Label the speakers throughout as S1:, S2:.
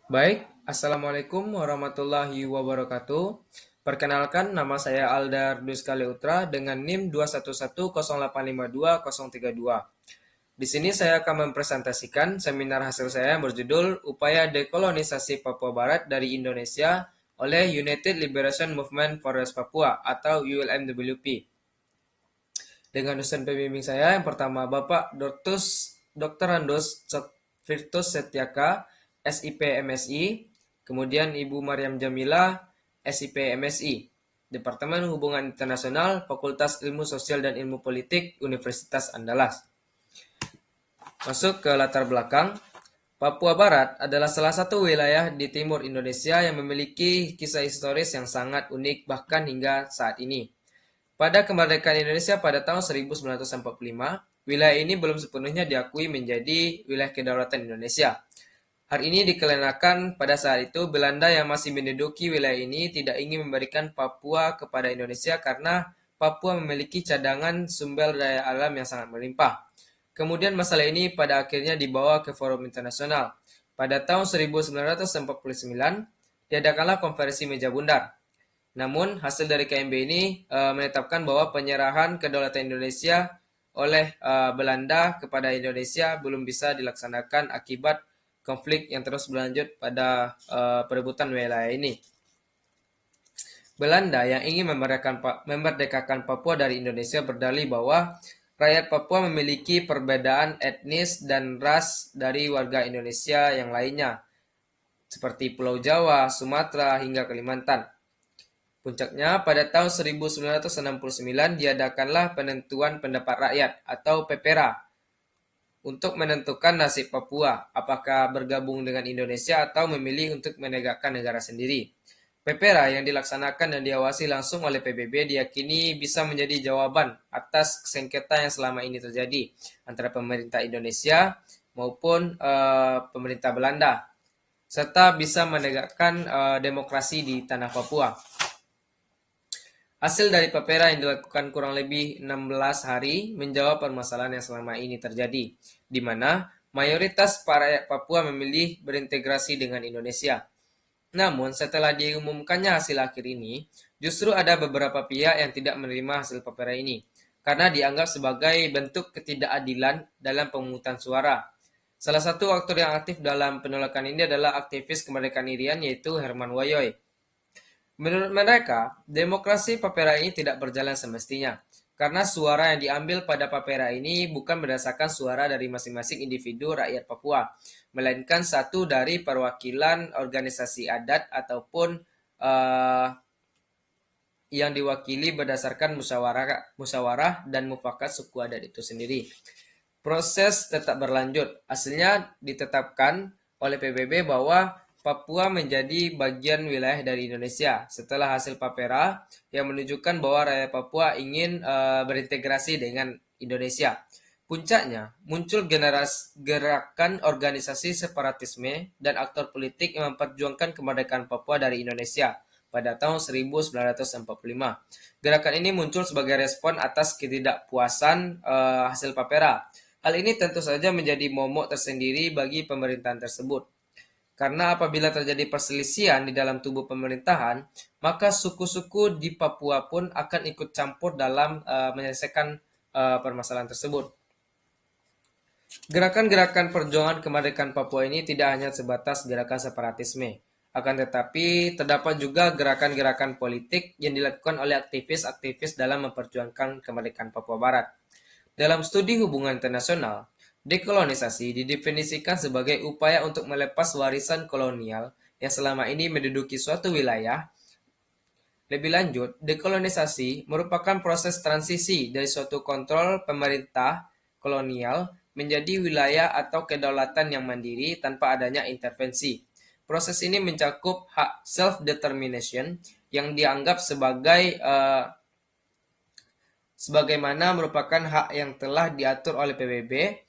S1: Baik, Assalamualaikum warahmatullahi wabarakatuh. Perkenalkan, nama saya Aldar Duskale Utra dengan NIM 2110852.032. Di sini saya akan mempresentasikan seminar hasil saya yang berjudul Upaya Dekolonisasi Papua Barat dari Indonesia oleh United Liberation Movement for West Papua atau ULMWP. Dengan dosen pembimbing saya yang pertama Bapak Dr. Randos Virtus Setiaka, SIP MSI, kemudian Ibu Maryam Jamila, SIP MSI, Departemen Hubungan Internasional, Fakultas Ilmu Sosial dan Ilmu Politik, Universitas Andalas. Masuk ke latar belakang, Papua Barat adalah salah satu wilayah di timur Indonesia yang memiliki kisah historis yang sangat unik bahkan hingga saat ini. Pada kemerdekaan Indonesia pada tahun 1945, wilayah ini belum sepenuhnya diakui menjadi wilayah kedaulatan Indonesia. Hal ini dikarenakan pada saat itu Belanda yang masih menduduki wilayah ini tidak ingin memberikan Papua kepada Indonesia karena Papua memiliki cadangan sumber daya alam yang sangat melimpah. Kemudian masalah ini pada akhirnya dibawa ke forum internasional. Pada tahun 1949, diadakanlah konferensi meja bundar. Namun, hasil dari KMB ini menetapkan bahwa penyerahan kedaulatan Indonesia oleh Belanda kepada Indonesia belum bisa dilaksanakan akibat konflik yang terus berlanjut pada perebutan wilayah ini. Belanda yang ingin memerdekakan Papua dari Indonesia berdalih bahwa rakyat Papua memiliki perbedaan etnis dan ras dari warga Indonesia yang lainnya, seperti Pulau Jawa, Sumatera, hingga Kalimantan. Puncaknya, pada tahun 1969 diadakanlah penentuan pendapat rakyat atau PPRA untuk menentukan nasib Papua, apakah bergabung dengan Indonesia atau memilih untuk menegakkan negara sendiri. PPRA yang dilaksanakan dan diawasi langsung oleh PBB diyakini bisa menjadi jawaban atas sengketa yang selama ini terjadi antara pemerintah Indonesia maupun pemerintah Belanda, serta bisa menegakkan demokrasi di tanah Papua. Hasil dari PPRA yang dilakukan kurang lebih 16 hari menjawab permasalahan yang selama ini terjadi, di mana mayoritas para rakyat Papua memilih berintegrasi dengan Indonesia. Namun, setelah diumumkannya hasil akhir ini, justru ada beberapa pihak yang tidak menerima hasil PPRA ini, karena dianggap sebagai bentuk ketidakadilan dalam pemungutan suara. Salah satu aktor yang aktif dalam penolakan ini adalah aktivis kemerdekaan Irian, yaitu Herman Wayoy. Menurut mereka, demokrasi Papera ini tidak berjalan semestinya, karena suara yang diambil pada Papera ini bukan berdasarkan suara dari masing-masing individu rakyat Papua, melainkan satu dari perwakilan organisasi adat ataupun yang diwakili berdasarkan musyawarah dan mufakat suku adat itu sendiri. Proses tetap berlanjut. Hasilnya ditetapkan oleh PBB bahwa Papua menjadi bagian wilayah dari Indonesia setelah hasil Papera yang menunjukkan bahwa rakyat Papua ingin berintegrasi dengan Indonesia. Puncaknya, muncul gerakan organisasi separatisme dan aktor politik yang memperjuangkan kemerdekaan Papua dari Indonesia pada tahun 1945. Gerakan ini muncul sebagai respon atas ketidakpuasan hasil Papera. Hal ini tentu saja menjadi momok tersendiri bagi pemerintahan tersebut. Karena apabila terjadi perselisihan di dalam tubuh pemerintahan, maka suku-suku di Papua pun akan ikut campur dalam menyelesaikan permasalahan tersebut. Gerakan-gerakan perjuangan kemerdekaan Papua ini tidak hanya sebatas gerakan separatisme, akan tetapi terdapat juga gerakan-gerakan politik yang dilakukan oleh aktivis-aktivis dalam memperjuangkan kemerdekaan Papua Barat. Dalam studi hubungan internasional, dekolonisasi didefinisikan sebagai upaya untuk melepas warisan kolonial yang selama ini menduduki suatu wilayah. Lebih lanjut, dekolonisasi merupakan proses transisi dari suatu kontrol pemerintah kolonial menjadi wilayah atau kedaulatan yang mandiri tanpa adanya intervensi. Proses ini mencakup hak self-determination yang dianggap sebagaimana merupakan hak yang telah diatur oleh PBB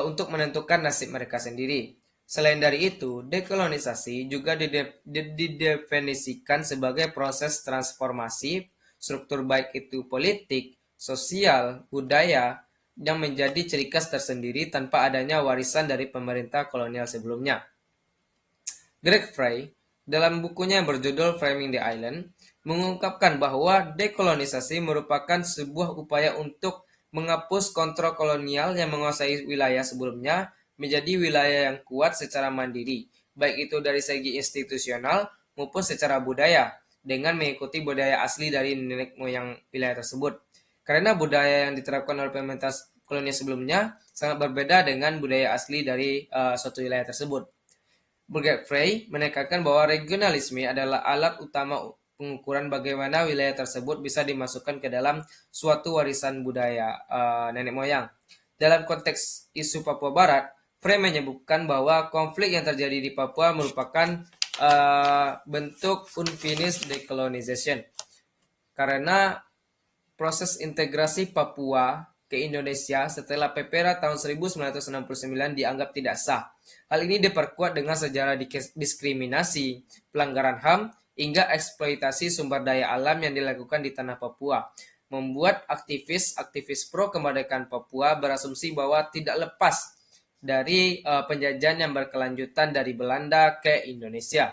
S1: untuk menentukan nasib mereka sendiri. Selain dari itu, dekolonisasi juga didefinisikan sebagai proses transformasi struktur baik itu politik, sosial, budaya, yang menjadi ciri khas tersendiri tanpa adanya warisan dari pemerintah kolonial sebelumnya. Greg Frey, dalam bukunya yang berjudul Framing the Island, mengungkapkan bahwa dekolonisasi merupakan sebuah upaya untuk menghapus kontrol kolonial yang menguasai wilayah sebelumnya menjadi wilayah yang kuat secara mandiri, baik itu dari segi institusional maupun secara budaya, dengan mengikuti budaya asli dari nenek moyang wilayah tersebut. Karena budaya yang diterapkan oleh pemerintah kolonial sebelumnya sangat berbeda dengan budaya asli dari suatu wilayah tersebut. Burger Frey menekankan bahwa regionalisme adalah alat utama pengukuran bagaimana wilayah tersebut bisa dimasukkan ke dalam suatu warisan budaya nenek moyang. Dalam konteks isu Papua Barat, Frey menyebutkan bahwa konflik yang terjadi di Papua merupakan bentuk unfinished decolonization karena proses integrasi Papua ke Indonesia setelah PPRA tahun 1969 dianggap tidak sah. Hal ini diperkuat dengan sejarah diskriminasi, pelanggaran HAM, hingga eksploitasi sumber daya alam yang dilakukan di tanah Papua, membuat aktivis pro kemerdekaan Papua berasumsi bahwa tidak lepas dari penjajahan yang berkelanjutan dari Belanda ke Indonesia.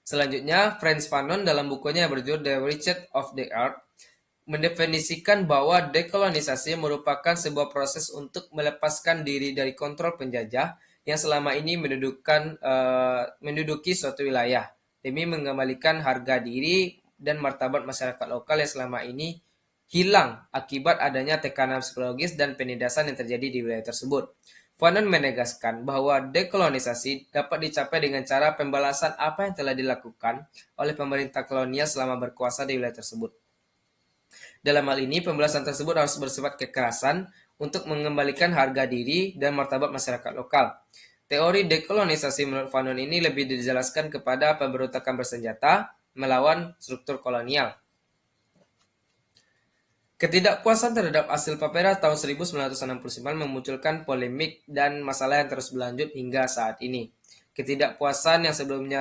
S1: Selanjutnya, Frantz Fanon dalam bukunya yang berjudul The Riches of the Earth mendefinisikan bahwa dekolonisasi merupakan sebuah proses untuk melepaskan diri dari kontrol penjajah yang selama ini menduduki suatu wilayah demi mengembalikan harga diri dan martabat masyarakat lokal yang selama ini hilang akibat adanya tekanan psikologis dan penindasan yang terjadi di wilayah tersebut. Fanon menegaskan bahwa dekolonisasi dapat dicapai dengan cara pembalasan apa yang telah dilakukan oleh pemerintah kolonial selama berkuasa di wilayah tersebut. Dalam hal ini, pembalasan tersebut harus bersifat kekerasan untuk mengembalikan harga diri dan martabat masyarakat lokal. Teori dekolonisasi menurut Fanon ini lebih dijelaskan kepada pemberontakan bersenjata melawan struktur kolonial. Ketidakpuasan terhadap hasil PPRA tahun 1969 memunculkan polemik dan masalah yang terus berlanjut hingga saat ini. Ketidakpuasan yang sebelum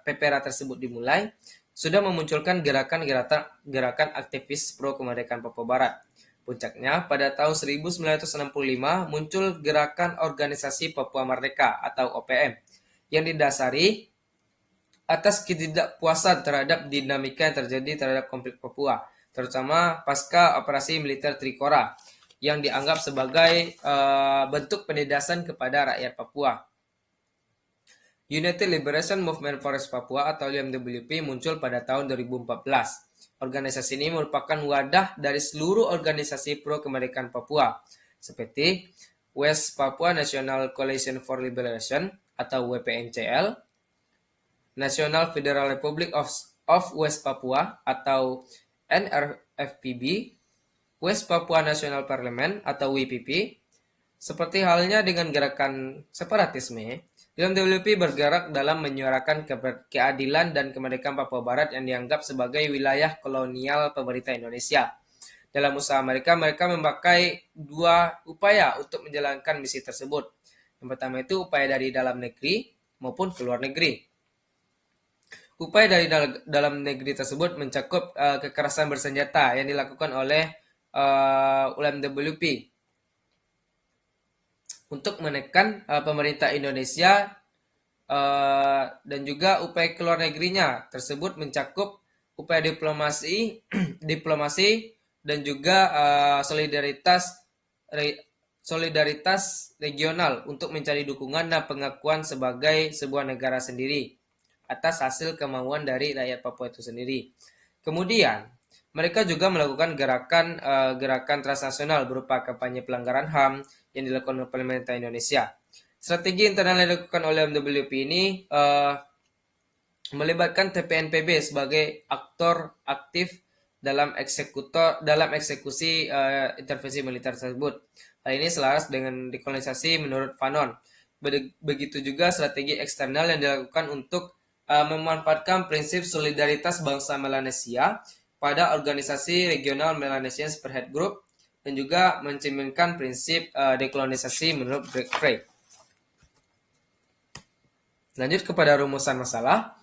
S1: PPRA tersebut dimulai sudah memunculkan gerakan aktivis pro kemerdekaan Papua Barat. Puncaknya, pada tahun 1965 muncul Gerakan Organisasi Papua Merdeka atau OPM yang didasari atas ketidakpuasan terhadap dinamika yang terjadi terhadap konflik Papua, terutama pasca operasi militer Trikora yang dianggap sebagai bentuk penindasan kepada rakyat Papua. United Liberation Movement for West Papua atau UMWP muncul pada tahun 2014. Organisasi ini merupakan wadah dari seluruh organisasi pro kemerdekaan Papua, seperti West Papua National Coalition for Liberation atau WPNCL, National Federal Republic of West Papua atau NRFPB, West Papua National Parliament atau WPP. Seperti halnya dengan gerakan separatisme, UMWP bergerak dalam menyuarakan keadilan dan kemerdekaan Papua Barat yang dianggap sebagai wilayah kolonial pemerintah Indonesia. Dalam usaha mereka memakai dua upaya untuk menjalankan misi tersebut. Yang pertama itu upaya dari dalam negeri maupun keluar negeri. Upaya dari dalam negeri tersebut mencakup kekerasan bersenjata yang dilakukan oleh UMWP untuk menekan pemerintah Indonesia dan juga upaya keluar negerinya tersebut mencakup upaya diplomasi dan juga solidaritas regional untuk mencari dukungan dan pengakuan sebagai sebuah negara sendiri atas hasil kemauan dari rakyat Papua itu sendiri. Kemudian mereka juga melakukan gerakan transnasional berupa kampanye pelanggaran HAM yang dilakukan oleh pemerintah Indonesia. Strategi internal yang dilakukan oleh MWP ini melibatkan TPNPB sebagai aktor aktif dalam eksekusi intervensi militer tersebut. Hal ini selaras dengan dekolonisasi menurut Fanon. Begitu juga strategi eksternal yang dilakukan untuk memanfaatkan prinsip solidaritas bangsa Melanesia pada organisasi regional Melanesian Spearhead Group dan juga mencerminkan prinsip dekolonisasi menurut Greg Frey. Lanjut kepada rumusan masalah.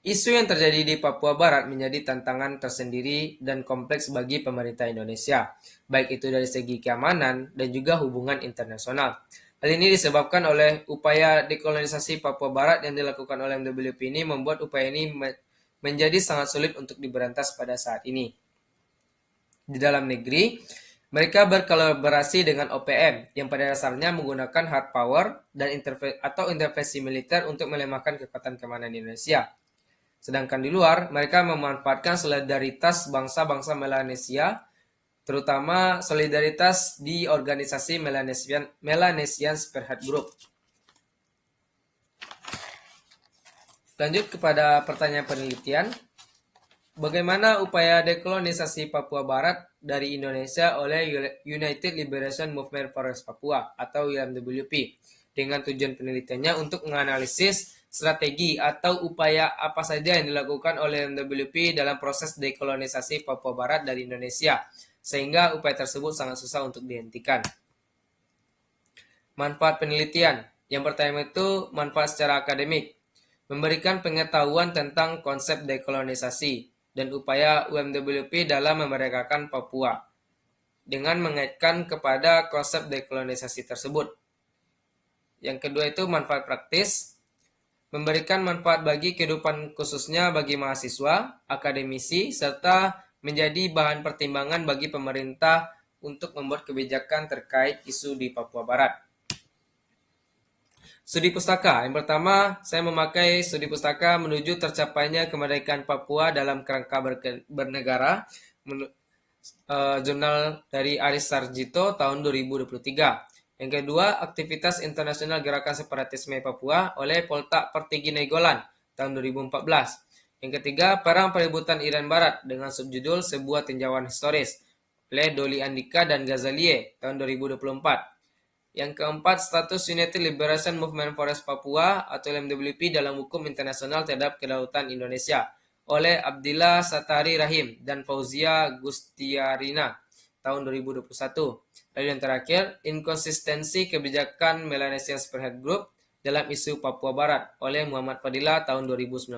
S1: Isu yang terjadi di Papua Barat menjadi tantangan tersendiri dan kompleks bagi pemerintah Indonesia, baik itu dari segi keamanan dan juga hubungan internasional. Hal ini disebabkan oleh upaya dekolonisasi Papua Barat yang dilakukan oleh MWP ini membuat upaya ini menjadi sangat sulit untuk diberantas pada saat ini. Di dalam negeri, mereka berkolaborasi dengan OPM yang pada dasarnya menggunakan hard power dan intervensi militer untuk melemahkan kekuatan keamanan Indonesia. Sedangkan di luar, mereka memanfaatkan solidaritas bangsa-bangsa Melanesia, terutama solidaritas di organisasi Melanesian Spearhead Group. Lanjut kepada pertanyaan penelitian. Bagaimana upaya dekolonisasi Papua Barat dari Indonesia oleh United Liberation Movement for West Papua atau UMWP dengan tujuan penelitiannya untuk menganalisis strategi atau upaya apa saja yang dilakukan oleh UMWP dalam proses dekolonisasi Papua Barat dari Indonesia sehingga upaya tersebut sangat susah untuk dihentikan. Manfaat penelitian. Yang pertama itu manfaat secara akademik. Memberikan pengetahuan tentang konsep dekolonisasi dan upaya UMWP dalam memerdekakan Papua dengan mengaitkan kepada konsep dekolonisasi tersebut. Yang kedua itu manfaat praktis, memberikan manfaat bagi kehidupan khususnya bagi mahasiswa, akademisi, serta menjadi bahan pertimbangan bagi pemerintah untuk membuat kebijakan terkait isu di Papua Barat. Studi pustaka. Yang pertama, saya memakai studi pustaka menuju tercapainya kemerdekaan Papua dalam kerangka bernegara. Jurnal dari Aris Sarjito tahun 2023. Yang kedua, aktivitas internasional gerakan separatisme Papua oleh Polta Pertiwi Nainggolan tahun 2014. Yang ketiga, Perang Peributan Irian Barat dengan subjudul Sebuah Tinjauan Historis oleh Doli Andika dan Gazalie tahun 2024. Yang keempat, status United Liberation Movement for West Papua atau UMWP dalam hukum internasional terhadap kedaulatan Indonesia oleh Abdillah Satari Rahim dan Fauzia Gustiarina tahun 2021. Lalu yang terakhir, inkonsistensi kebijakan Melanesian Spearhead Group dalam isu Papua Barat oleh Muhammad Fadilah tahun 2019.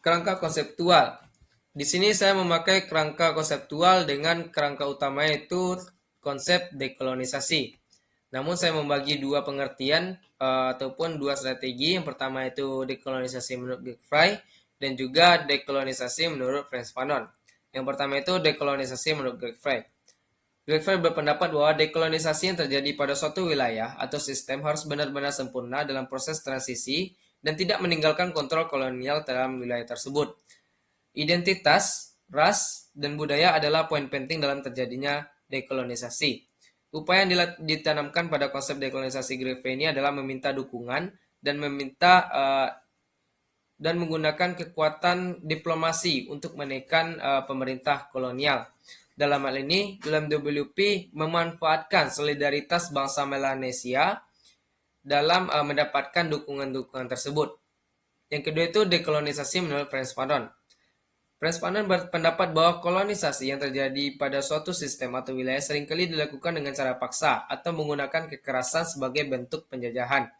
S1: Kerangka konseptual. Di sini saya memakai kerangka konseptual dengan kerangka utama yaitu konsep dekolonisasi. Namun saya membagi dua pengertian ataupun dua strategi. Yang pertama itu dekolonisasi menurut Greg Fry dan juga dekolonisasi menurut Frantz Fanon. Yang pertama itu dekolonisasi menurut Greg Fry. Greg Fry berpendapat bahwa dekolonisasi yang terjadi pada suatu wilayah atau sistem harus benar-benar sempurna dalam proses transisi dan tidak meninggalkan kontrol kolonial dalam wilayah tersebut. Identitas, ras, dan budaya adalah poin penting dalam terjadinya dekolonisasi. Upaya yang ditanamkan pada konsep dekolonisasi Greg Fry ini adalah meminta dukungan dan dan menggunakan kekuatan diplomasi untuk menekan pemerintah kolonial. Dalam hal ini, UMWP memanfaatkan solidaritas bangsa Melanesia dalam mendapatkan dukungan-dukungan tersebut. Yang kedua itu dekolonisasi menurut Frantz Fanon. Frantz Fanon berpendapat bahwa kolonisasi yang terjadi pada suatu sistem atau wilayah seringkali dilakukan dengan cara paksa atau menggunakan kekerasan sebagai bentuk penjajahan.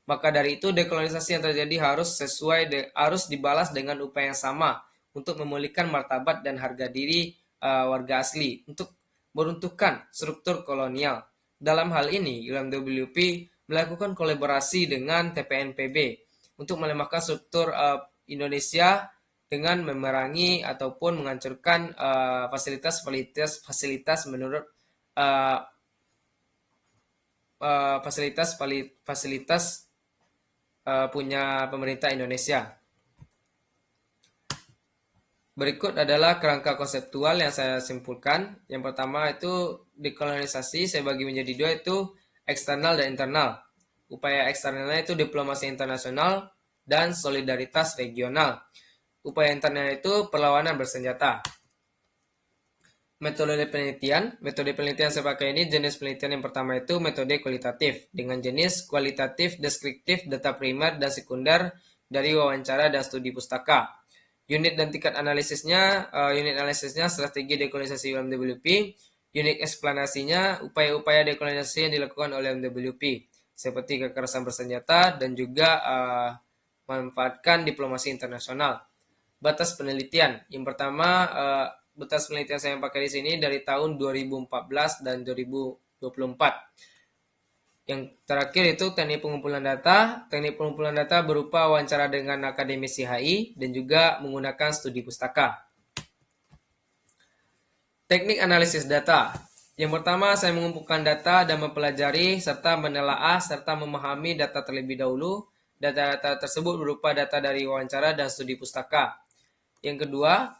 S1: Maka dari itu dekolonisasi yang terjadi harus dibalas dengan upaya yang sama untuk memulihkan martabat dan harga diri warga asli untuk meruntuhkan struktur kolonial. Dalam hal ini, UMWP melakukan kolaborasi dengan TPNPB untuk melemahkan struktur Indonesia dengan memerangi ataupun menghancurkan fasilitas menurut fasilitas punya pemerintah Indonesia. Berikut adalah kerangka konseptual yang saya simpulkan. Yang pertama itu dekolonisasi saya bagi menjadi dua, itu eksternal dan internal. Upaya eksternalnya itu diplomasi internasional dan solidaritas regional. Upaya internal itu perlawanan bersenjata. Metode penelitian saya pakai ini jenis penelitian yang pertama itu metode kualitatif dengan jenis kualitatif deskriptif data primer dan sekunder dari wawancara dan studi pustaka. Unit dan tingkat analisisnya, strategi dekolonisasi UMWP, unit eksplanasinya upaya-upaya dekolonisasi yang dilakukan oleh UMWP seperti kekerasan bersenjata dan juga memanfaatkan diplomasi internasional. Batas penelitian. Yang pertama, batas penelitian saya pakai di sini dari tahun 2014 dan 2024. Yang terakhir itu teknik pengumpulan data. Teknik pengumpulan data berupa wawancara dengan akademisi HI dan juga menggunakan studi pustaka. Teknik analisis data. Yang pertama, saya mengumpulkan data dan mempelajari serta menelaah serta memahami data terlebih dahulu. Data-data tersebut berupa data dari wawancara dan studi pustaka. Yang kedua,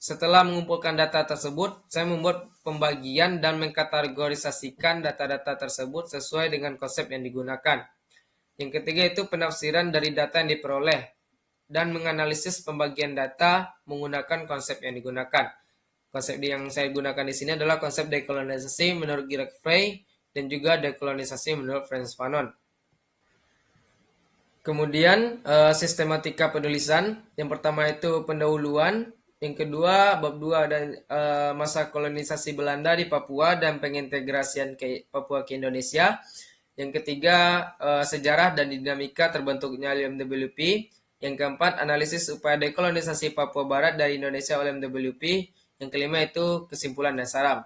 S1: setelah mengumpulkan data tersebut, saya membuat pembagian dan mengkategorisasikan data-data tersebut sesuai dengan konsep yang digunakan. Yang ketiga itu penafsiran dari data yang diperoleh dan menganalisis pembagian data menggunakan konsep yang digunakan. Konsep yang saya gunakan di sini adalah konsep dekolonisasi menurut Greg Frey dan juga dekolonisasi menurut Frantz Fanon. Kemudian sistematika penulisan. Yang pertama itu pendahuluan. Yang kedua, bab 2 dan masa kolonisasi Belanda di Papua dan pengintegrasian ke Papua ke Indonesia. Yang ketiga, sejarah dan dinamika terbentuknya LMWP. Yang keempat, analisis upaya dekolonisasi Papua Barat dari Indonesia oleh MWP. Yang kelima itu kesimpulan dan saran.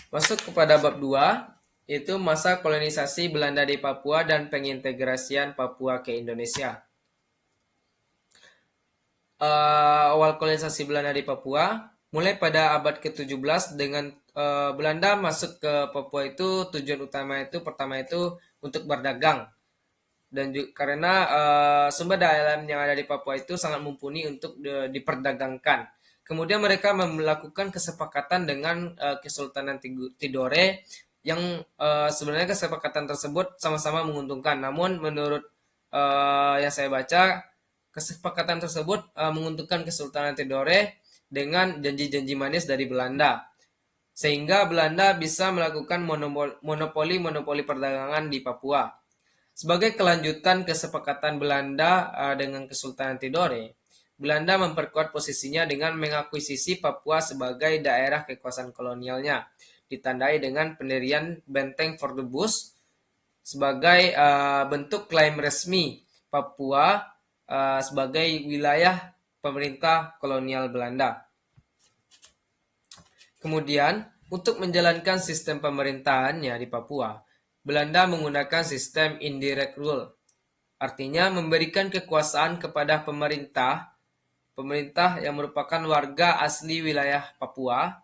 S1: Masuk kepada bab 2, yaitu masa kolonisasi Belanda di Papua dan pengintegrasian Papua ke Indonesia. Awal kolonisasi Belanda di Papua mulai pada abad ke-17 dengan Belanda masuk ke Papua itu tujuan utama itu pertama itu untuk berdagang dan karena sumber daya alam yang ada di Papua itu sangat mumpuni untuk diperdagangkan. Kemudian mereka melakukan kesepakatan dengan Kesultanan Tidore yang sebenarnya kesepakatan tersebut sama-sama menguntungkan. Namun menurut yang saya baca, kesepakatan tersebut menguntungkan Kesultanan Tidore dengan janji-janji manis dari Belanda. Sehingga Belanda bisa melakukan monopoli perdagangan di Papua. Sebagai kelanjutan kesepakatan Belanda dengan Kesultanan Tidore, Belanda memperkuat posisinya dengan mengakuisisi Papua sebagai daerah kekuasaan kolonialnya, ditandai dengan pendirian Benteng Fort de Bush sebagai bentuk klaim resmi Papua sebagai wilayah pemerintah kolonial Belanda. Kemudian, untuk menjalankan sistem pemerintahannya di Papua, Belanda menggunakan sistem indirect rule, artinya memberikan kekuasaan kepada pemerintah yang merupakan warga asli wilayah Papua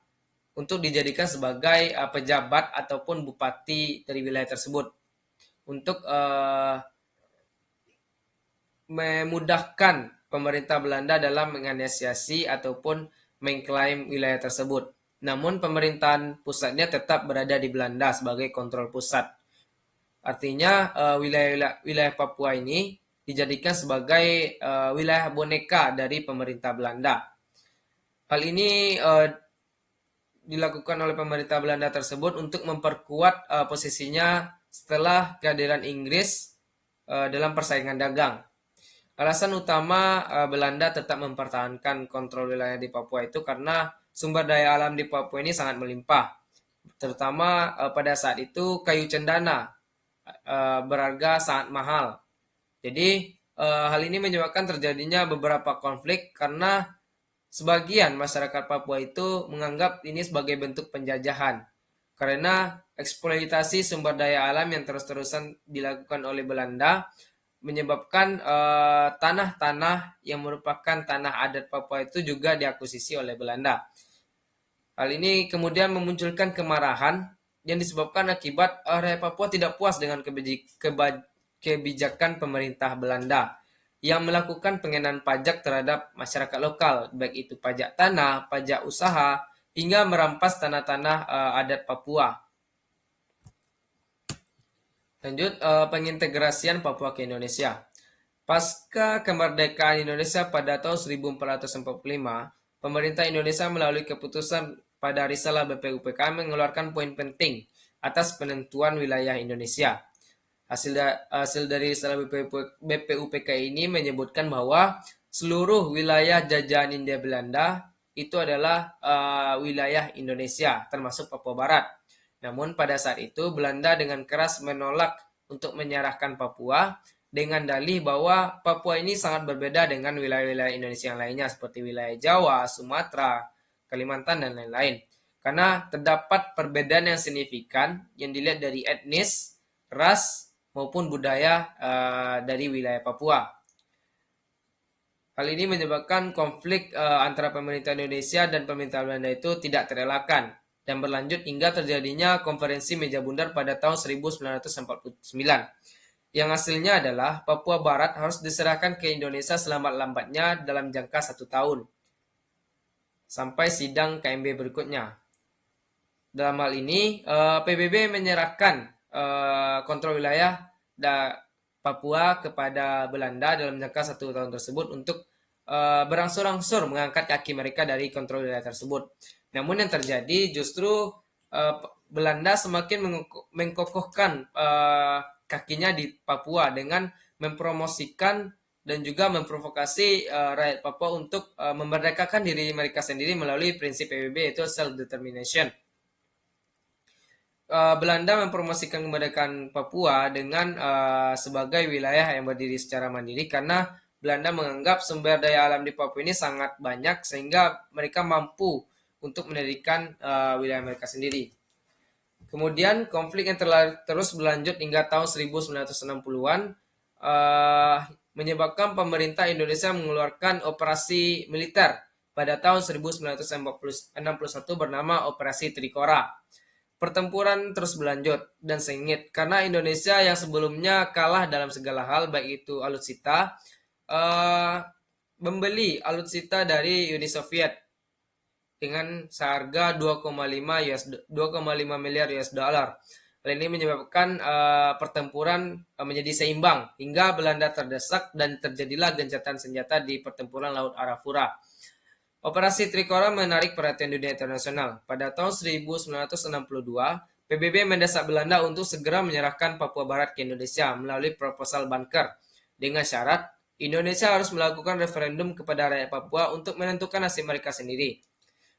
S1: untuk dijadikan sebagai pejabat ataupun bupati dari wilayah tersebut untuk memudahkan pemerintah Belanda dalam menganalisis ataupun mengklaim wilayah tersebut. Namun pemerintahan pusatnya tetap berada di Belanda sebagai kontrol pusat. Artinya wilayah Papua ini dijadikan sebagai wilayah boneka dari pemerintah Belanda. Hal ini dilakukan oleh pemerintah Belanda tersebut untuk memperkuat posisinya setelah kehadiran Inggris dalam persaingan dagang. Alasan utama Belanda tetap mempertahankan kontrol wilayah di Papua itu karena sumber daya alam di Papua ini sangat melimpah. Terutama pada saat itu kayu cendana berharga sangat mahal. Jadi hal ini menyebabkan terjadinya beberapa konflik karena sebagian masyarakat Papua itu menganggap ini sebagai bentuk penjajahan. Karena eksploitasi sumber daya alam yang terus-terusan dilakukan oleh Belanda menyebabkan tanah-tanah yang merupakan tanah adat Papua itu juga diakuisisi oleh Belanda. Hal ini kemudian memunculkan kemarahan yang disebabkan akibat rakyat Papua tidak puas dengan kebijakan pemerintah Belanda yang melakukan pengenaan pajak terhadap masyarakat lokal, baik itu pajak tanah, pajak usaha, hingga merampas tanah-tanah adat Papua. Lanjut, pengintegrasian Papua ke Indonesia. Pasca kemerdekaan Indonesia pada tahun 1445, pemerintah Indonesia melalui keputusan pada Risalah BPUPK mengeluarkan poin penting atas penentuan wilayah Indonesia. Hasil dari Risalah BPUPK ini menyebutkan bahwa seluruh wilayah jajahan Hindia Belanda itu adalah wilayah Indonesia, termasuk Papua Barat. Namun pada saat itu Belanda dengan keras menolak untuk menyerahkan Papua dengan dalih bahwa Papua ini sangat berbeda dengan wilayah-wilayah Indonesia yang lainnya seperti wilayah Jawa, Sumatera, Kalimantan, dan lain-lain. Karena terdapat perbedaan yang signifikan yang dilihat dari etnis, ras, maupun budaya dari wilayah Papua. Hal ini menyebabkan konflik antara pemerintah Indonesia dan pemerintah Belanda itu tidak terelakkan dan berlanjut hingga terjadinya konferensi meja bundar pada tahun 1949. Yang hasilnya adalah Papua Barat harus diserahkan ke Indonesia selambat-lambatnya dalam jangka 1 tahun sampai sidang KMB berikutnya. Dalam hal ini, PBB menyerahkan kontrol wilayah Papua kepada Belanda dalam jangka 1 tahun tersebut untuk berangsur-angsur mengangkat kaki mereka dari kontrol wilayah tersebut. Namun yang terjadi justru Belanda semakin mengkokohkan kakinya di Papua dengan mempromosikan dan juga memprovokasi rakyat Papua untuk memerdekakan diri mereka sendiri melalui prinsip PBB yaitu self-determination. Belanda mempromosikan kemerdekaan Papua dengan sebagai wilayah yang berdiri secara mandiri karena Belanda menganggap sumber daya alam di Papua ini sangat banyak sehingga mereka mampu untuk mendirikan wilayah mereka sendiri. Kemudian konflik yang terus berlanjut hingga tahun 1960-an menyebabkan pemerintah Indonesia mengeluarkan operasi militer pada tahun 1961 bernama Operasi Trikora. Pertempuran terus berlanjut dan sengit karena Indonesia yang sebelumnya kalah dalam segala hal baik itu alutsista membeli alutsista dari Uni Soviet dengan seharga 2,5 miliar US dollar. Hal ini menyebabkan pertempuran menjadi seimbang hingga Belanda terdesak dan terjadilah gencatan senjata di pertempuran Laut Arafura. Operasi Trikora menarik perhatian dunia internasional. Pada tahun 1962, PBB mendesak Belanda untuk segera menyerahkan Papua Barat ke Indonesia melalui proposal Bunker dengan syarat Indonesia harus melakukan referendum kepada rakyat Papua untuk menentukan nasib mereka sendiri.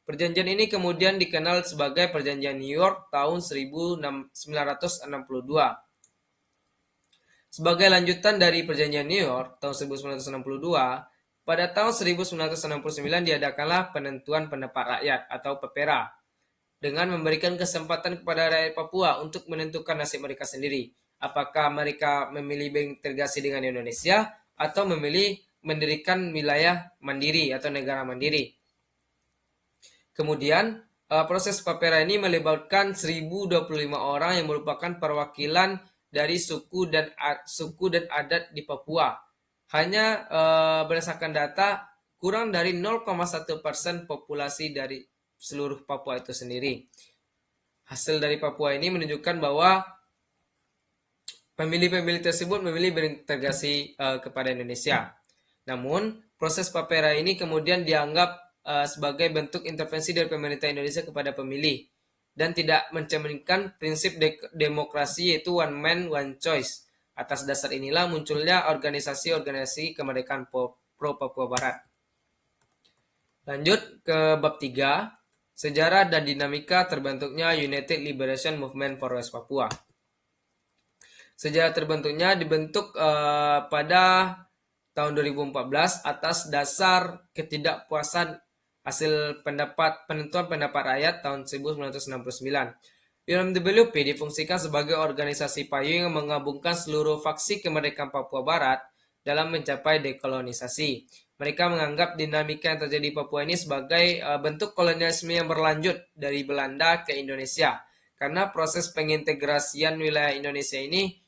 S1: Perjanjian ini kemudian dikenal sebagai Perjanjian New York tahun 1962. Sebagai lanjutan dari Perjanjian New York tahun 1962, pada tahun 1969 diadakanlah penentuan pendapat rakyat atau PEPERA dengan memberikan kesempatan kepada rakyat Papua untuk menentukan nasib mereka sendiri. Apakah mereka memilih berintegrasi dengan Indonesia atau memilih mendirikan wilayah mandiri atau negara mandiri. Kemudian proses PEPERA ini melibatkan 1.025 orang yang merupakan perwakilan dari suku dan adat di Papua. Hanya berdasarkan data kurang dari 0,1% populasi dari seluruh Papua itu sendiri. Hasil dari Papua ini menunjukkan bahwa pemilih-pemilih tersebut memilih berintegrasi kepada Indonesia. Namun, proses PEPERA ini kemudian dianggap sebagai bentuk intervensi dari pemerintah Indonesia kepada pemilih dan tidak mencerminkan prinsip demokrasi yaitu one man one choice. Atas dasar inilah munculnya organisasi-organisasi kemerdekaan pro Papua Barat. Lanjut ke bab 3, sejarah dan dinamika terbentuknya United Liberation Movement for West Papua. Sejarah terbentuknya dibentuk pada tahun 2014 atas dasar ketidakpuasan hasil penentuan pendapat rakyat tahun 1969. UMWP difungsikan sebagai organisasi payung yang menggabungkan seluruh faksi kemerdekaan Papua Barat dalam mencapai dekolonisasi. Mereka menganggap dinamika yang terjadi di Papua ini sebagai bentuk kolonialisme yang berlanjut dari Belanda ke Indonesia. Karena proses pengintegrasian wilayah Indonesia ini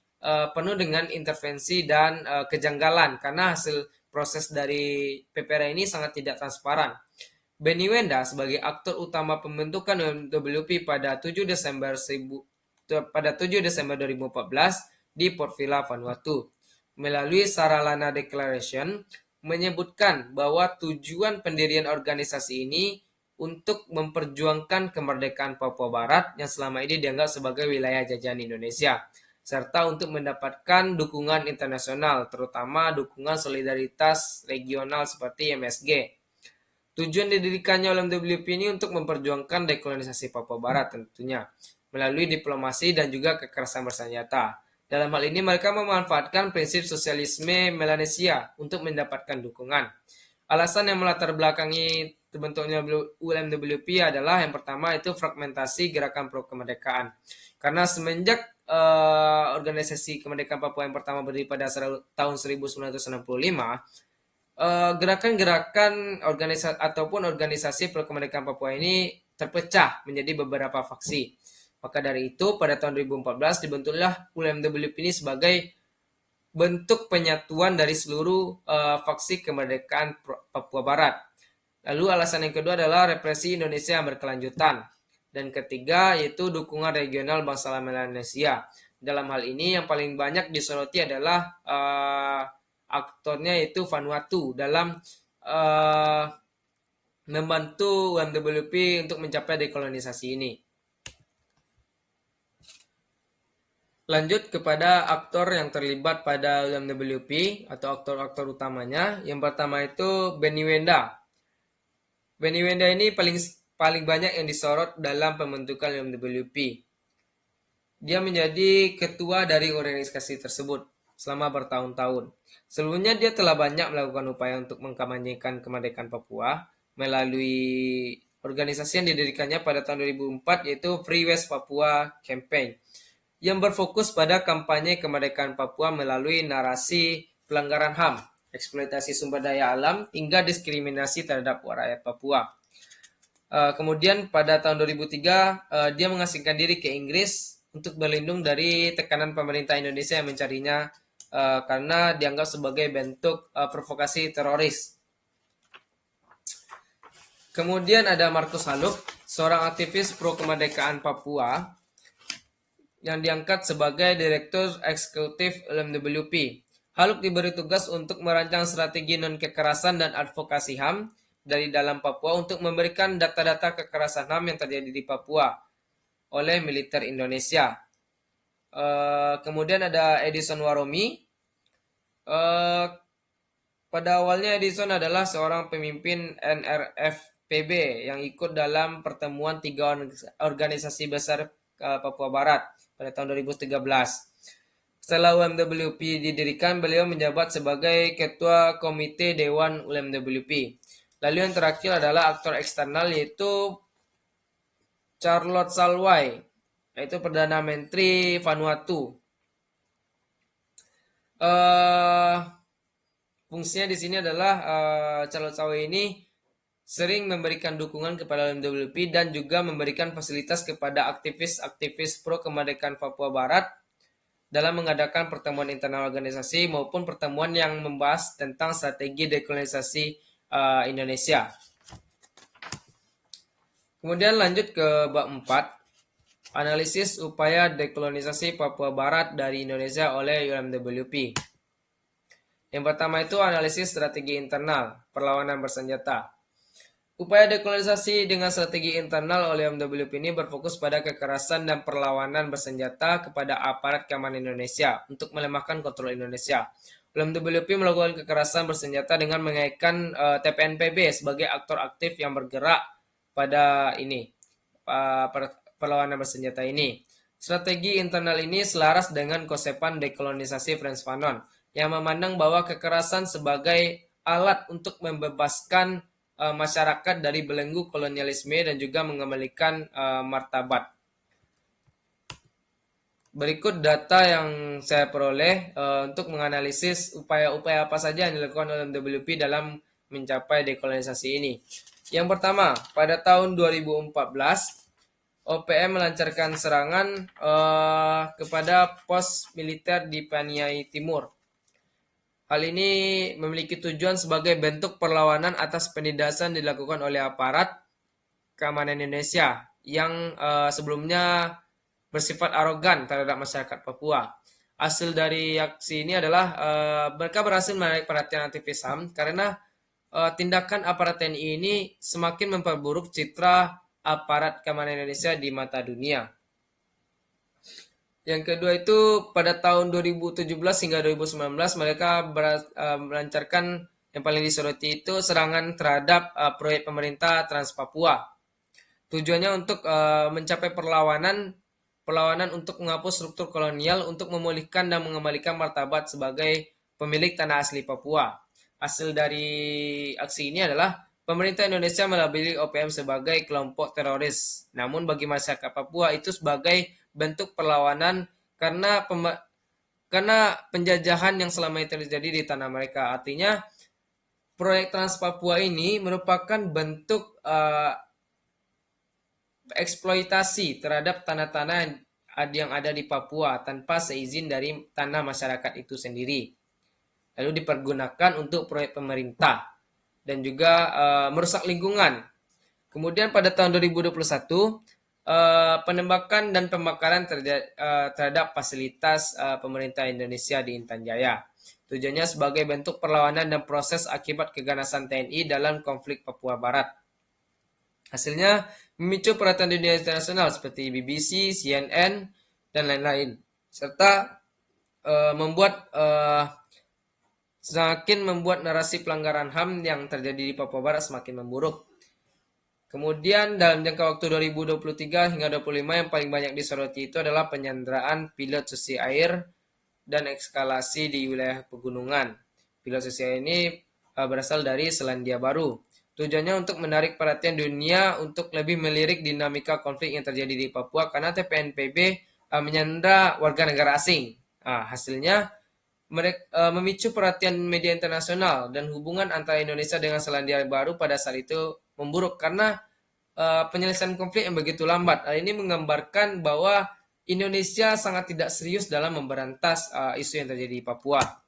S1: penuh dengan intervensi dan kejanggalan karena hasil proses dari PEPERA ini sangat tidak transparan. Benny Wenda sebagai aktor utama pembentukan UMWP pada 7 Desember 2014 di Port Vila, Vanuatu. Melalui Saralana Declaration menyebutkan bahwa tujuan pendirian organisasi ini untuk memperjuangkan kemerdekaan Papua Barat yang selama ini dianggap sebagai wilayah jajahan Indonesia, serta untuk mendapatkan dukungan internasional, terutama dukungan solidaritas regional seperti MSG. Tujuan didirikannya UMWP ini untuk memperjuangkan dekolonisasi Papua Barat tentunya, melalui diplomasi dan juga kekerasan bersenjata. Dalam hal ini mereka memanfaatkan prinsip sosialisme Melanesia untuk mendapatkan dukungan. Alasan yang melatar belakangi terbentuknya UMWP adalah yang pertama itu fragmentasi gerakan pro kemerdekaan. Karena semenjak organisasi kemerdekaan Papua yang pertama berdiri pada tahun 1965, gerakan-gerakan organisasi ataupun organisasi pro kemerdekaan Papua ini terpecah menjadi beberapa faksi. Maka dari itu, pada tahun 2014 dibentuklah UMWP ini sebagai bentuk penyatuan dari seluruh faksi kemerdekaan Papua Barat. Lalu alasan yang kedua adalah represi Indonesia yang berkelanjutan. Dan ketiga yaitu dukungan regional bangsa Melanesia. Dalam hal ini yang paling banyak disoroti adalah aktornya yaitu Vanuatu dalam membantu UMWP untuk mencapai dekolonisasi ini. Lanjut kepada aktor yang terlibat pada UMWP atau aktor-aktor utamanya. Yang pertama itu Benny Wenda. Benny Wenda ini paling banyak yang disorot dalam pembentukan UMWP. Dia menjadi ketua dari organisasi tersebut selama bertahun-tahun. Sebelumnya dia telah banyak melakukan upaya untuk mengkampanyekan kemerdekaan Papua melalui organisasi yang didirikannya pada tahun 2004 yaitu Free West Papua Campaign yang berfokus pada kampanye kemerdekaan Papua melalui narasi pelanggaran HAM, eksploitasi sumber daya alam, hingga diskriminasi terhadap rakyat Papua. Kemudian pada tahun 2003, dia mengasingkan diri ke Inggris untuk berlindung dari tekanan pemerintah Indonesia yang mencarinya karena dianggap sebagai bentuk provokasi teroris. Kemudian ada Markus Haluk, seorang aktivis pro kemerdekaan Papua yang diangkat sebagai Direktur Eksekutif UMWP. Haluk diberi tugas untuk merancang strategi non-kekerasan dan advokasi HAM dari dalam Papua untuk memberikan data-data kekerasan HAM yang terjadi di Papua oleh militer Indonesia. Kemudian ada Edison Waromi. Pada awalnya Edison adalah seorang pemimpin NRFPB yang ikut dalam pertemuan 3 organisasi besar Papua Barat pada tahun 2013. Setelah UMWP didirikan, beliau menjabat sebagai Ketua Komite Dewan UMWP. Lalu yang terakhir adalah aktor eksternal yaitu Charlotte Salwai, yaitu Perdana Menteri Vanuatu. Fungsinya di sini adalah Charlotte Salwai ini sering memberikan dukungan kepada UMWP dan juga memberikan fasilitas kepada aktivis-aktivis pro kemerdekaan Papua Barat dalam mengadakan pertemuan internal organisasi maupun pertemuan yang membahas tentang strategi dekolonisasi Indonesia. Kemudian lanjut ke bab 4, analisis upaya dekolonisasi Papua Barat dari Indonesia oleh UMWP. Yang pertama itu analisis strategi internal, perlawanan bersenjata. Upaya dekolonisasi dengan strategi internal oleh UMWP ini berfokus pada kekerasan dan perlawanan bersenjata kepada aparat keamanan Indonesia untuk melemahkan kontrol Indonesia. UMWP melakukan kekerasan bersenjata dengan mengaitkan TPNPB sebagai aktor aktif yang bergerak pada perlawanan bersenjata ini. Strategi internal ini selaras dengan konsepan dekolonisasi Frantz Fanon yang memandang bahwa kekerasan sebagai alat untuk membebaskan masyarakat dari belenggu kolonialisme dan juga mengembalikan martabat. Berikut data yang saya peroleh untuk menganalisis upaya-upaya apa saja yang dilakukan oleh UMWP dalam mencapai dekolonisasi ini. Yang pertama, pada tahun 2014, OPM melancarkan serangan kepada pos militer di Paniai Timur. Hal ini memiliki tujuan sebagai bentuk perlawanan atas penindasan dilakukan oleh aparat keamanan Indonesia yang sebelumnya bersifat arogan terhadap masyarakat Papua. Hasil dari aksi ini adalah mereka berhasil menarik perhatian aktivis HAM karena tindakan aparat TNI ini semakin memperburuk citra aparat keamanan Indonesia di mata dunia. Yang kedua itu pada tahun 2017 hingga 2019 mereka melancarkan yang paling disoroti itu serangan terhadap proyek pemerintah Trans Papua. Tujuannya untuk mencapai perlawanan perlawanan untuk menghapus struktur kolonial untuk memulihkan dan mengembalikan martabat sebagai pemilik tanah asli Papua. Hasil dari aksi ini adalah pemerintah Indonesia melabeli OPM sebagai kelompok teroris. Namun bagi masyarakat Papua itu sebagai bentuk perlawanan karena penjajahan yang selama ini terjadi di tanah mereka. Artinya proyek Trans Papua ini merupakan bentuk eksploitasi terhadap tanah-tanah yang ada di Papua tanpa seizin dari tanah masyarakat itu sendiri. Lalu dipergunakan untuk proyek pemerintah dan juga merusak lingkungan. Kemudian pada tahun 2021 penembakan dan pembakaran terhadap fasilitas pemerintah Indonesia di Intan Jaya. Tujuannya sebagai bentuk perlawanan dan proses akibat keganasan TNI dalam konflik Papua Barat. Hasilnya memicu perhatian dunia internasional seperti BBC, CNN, dan lain-lain, serta semakin membuat narasi pelanggaran HAM yang terjadi di Papua Barat semakin memburuk. Kemudian dalam jangka waktu 2023 hingga 2025 yang paling banyak disoroti itu adalah penyanderaan pilot susi air dan ekskalasi di wilayah pegunungan. Pilot susi air ini berasal dari Selandia Baru. Tujuannya untuk menarik perhatian dunia untuk lebih melirik dinamika konflik yang terjadi di Papua karena TPNPB menyandra warga negara asing. Hasilnya memicu perhatian media internasional dan hubungan antara Indonesia dengan Selandia Baru pada saat itu memburuk karena penyelesaian konflik yang begitu lambat. Hal ini menggambarkan bahwa Indonesia sangat tidak serius dalam memberantas isu yang terjadi di Papua.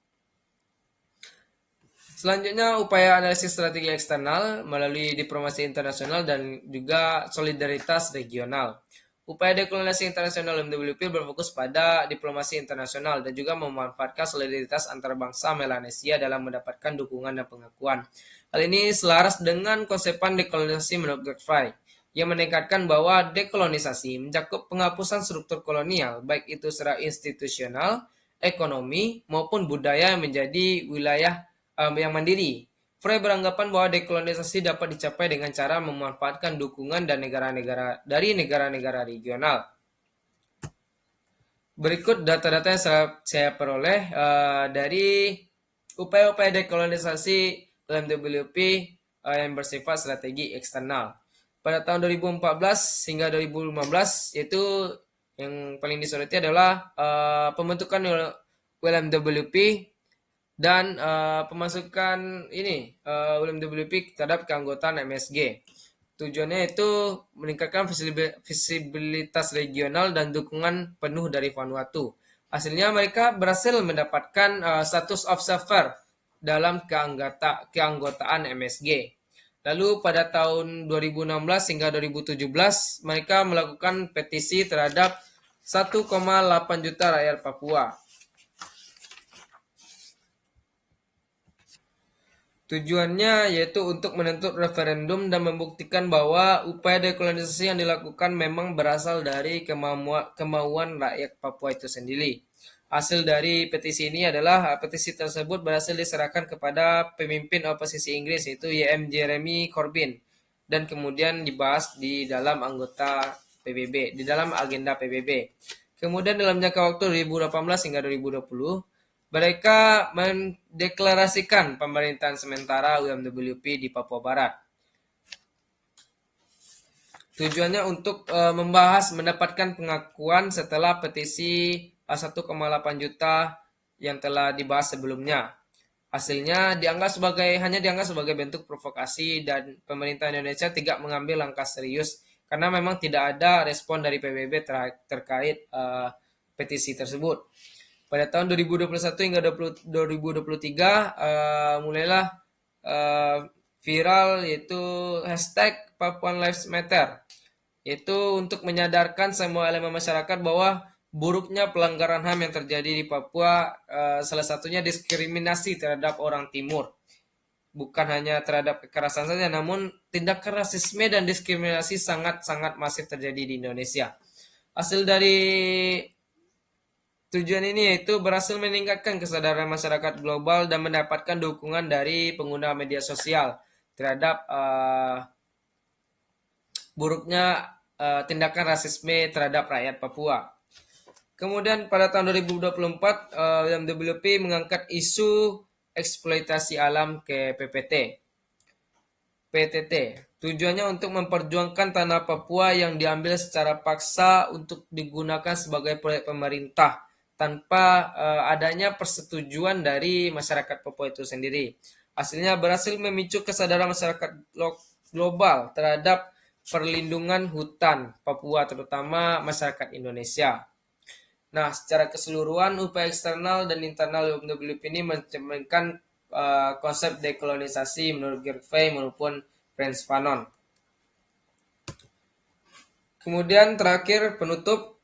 S1: Selanjutnya, upaya analisis strategi eksternal melalui diplomasi internasional dan juga solidaritas regional. Upaya dekolonisasi internasional MWP berfokus pada diplomasi internasional dan juga memanfaatkan solidaritas antar bangsa Melanesia dalam mendapatkan dukungan dan pengakuan. Hal ini selaras dengan konsepan dekolonisasi menurut Godfrey, yang meningkatkan bahwa dekolonisasi mencakup penghapusan struktur kolonial, baik itu secara institusional, ekonomi, maupun budaya yang menjadi wilayah yang mandiri. Frey beranggapan bahwa dekolonisasi dapat dicapai dengan cara memanfaatkan dukungan dan dari negara-negara regional. Berikut data-data yang saya peroleh dari upaya-upaya dekolonisasi dalam WP yang bersifat strategi eksternal. Pada tahun 2014 hingga 2015 yaitu yang paling disoroti adalah pembentukan WLMWP dan pemasukan WLMWP terhadap keanggotaan MSG. Tujuannya itu meningkatkan visibilitas regional dan dukungan penuh dari Vanuatu. Hasilnya mereka berhasil mendapatkan status observer dalam keanggotaan MSG. Lalu pada tahun 2016 hingga 2017 mereka melakukan petisi terhadap 1,8 juta rakyat Papua. Tujuannya yaitu untuk menuntut referendum dan membuktikan bahwa upaya dekolonisasi yang dilakukan memang berasal dari kemauan rakyat Papua itu sendiri. Hasil dari petisi ini adalah petisi tersebut berhasil diserahkan kepada pemimpin oposisi Inggris yaitu Y.M. Jeremy Corbyn dan kemudian dibahas di dalam agenda PBB. Kemudian dalam jangka waktu 2018 hingga 2020 mereka mendeklarasikan pemerintahan sementara WMWP di Papua Barat. Tujuannya untuk membahas mendapatkan pengakuan setelah petisi 1,8 juta yang telah dibahas sebelumnya. Hasilnya hanya dianggap sebagai bentuk provokasi dan pemerintah Indonesia tidak mengambil langkah serius karena memang tidak ada respon dari PBB terkait petisi tersebut. Pada tahun 2021 hingga 2023 mulailah viral yaitu hashtag Papuan Lives Matter, yaitu untuk menyadarkan semua elemen masyarakat bahwa buruknya pelanggaran HAM yang terjadi di Papua, salah satunya diskriminasi terhadap orang Timur. Bukan hanya terhadap kekerasan saja, namun tindakan rasisme dan diskriminasi sangat-sangat masif terjadi di Indonesia. Hasil dari tujuan ini yaitu berhasil meningkatkan kesadaran masyarakat global dan mendapatkan dukungan dari pengguna media sosial terhadap buruknya tindakan rasisme terhadap rakyat Papua. Kemudian pada tahun 2024, WMWP mengangkat isu eksploitasi alam ke PTT. Tujuannya untuk memperjuangkan tanah Papua yang diambil secara paksa untuk digunakan sebagai proyek pemerintah tanpa adanya persetujuan dari masyarakat Papua itu sendiri. Hasilnya berhasil memicu kesadaran masyarakat global terhadap perlindungan hutan Papua, terutama masyarakat Indonesia. Nah, secara keseluruhan upaya eksternal dan internal WWP ini mencerminkan konsep dekolonisasi menurut Gervais maupun Frantz Fanon. Kemudian terakhir penutup,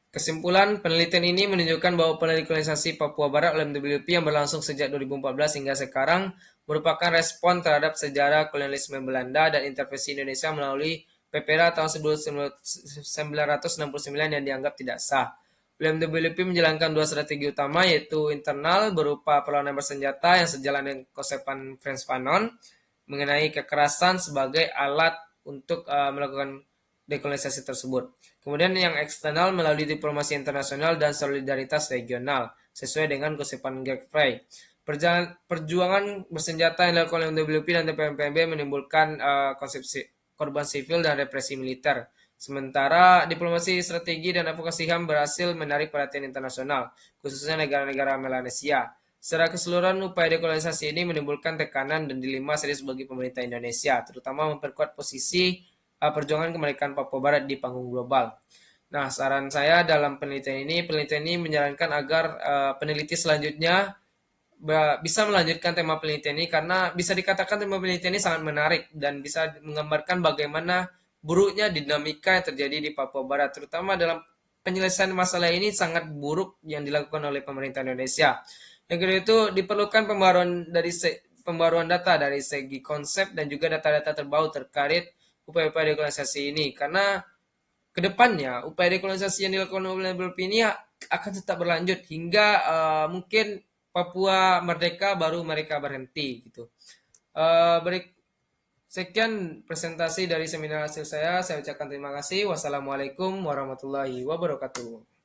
S1: kesimpulan penelitian ini menunjukkan bahwa dekolonisasi Papua Barat oleh WWP yang berlangsung sejak 2014 hingga sekarang merupakan respon terhadap sejarah kolonialisme Belanda dan intervensi Indonesia melalui PPRA tahun 1969 yang dianggap tidak sah. WWP menjalankan dua strategi utama, yaitu internal berupa perlawanan bersenjata yang sejalan dengan konsep Frantz Fanon mengenai kekerasan sebagai alat untuk melakukan dekolonisasi tersebut. Kemudian yang eksternal melalui diplomasi internasional dan solidaritas regional sesuai dengan konsep Gervais. Perjuangan bersenjata yang dilakukan oleh WWP dan TPNPB menimbulkan konsep korban sivil dan represi militer. Sementara diplomasi strategi dan advokasi HAM berhasil menarik perhatian internasional, khususnya negara-negara Melanesia. Secara keseluruhan, upaya dekolonisasi ini menimbulkan tekanan dan dilema serius bagi pemerintah Indonesia, terutama memperkuat posisi perjuangan kemerdekaan Papua Barat di panggung global. Nah, saran saya dalam penelitian ini menyarankan agar peneliti selanjutnya bisa melanjutkan tema penelitian ini karena bisa dikatakan tema penelitian ini sangat menarik dan bisa menggambarkan bagaimana buruknya dinamika yang terjadi di Papua Barat, terutama dalam penyelesaian masalah ini sangat buruk yang dilakukan oleh pemerintah Indonesia. Yang kedua itu diperlukan pembaruan data dari segi konsep dan juga data-data terbaru terkait upaya-upaya dekolonisasi ini, karena kedepannya upaya dekolonisasi yang dilakukan oleh WWP ini akan tetap berlanjut hingga mungkin Papua merdeka baru mereka berhenti gitu. Sekian presentasi dari seminar hasil saya. Saya ucapkan terima kasih. Wassalamualaikum warahmatullahi wabarakatuh.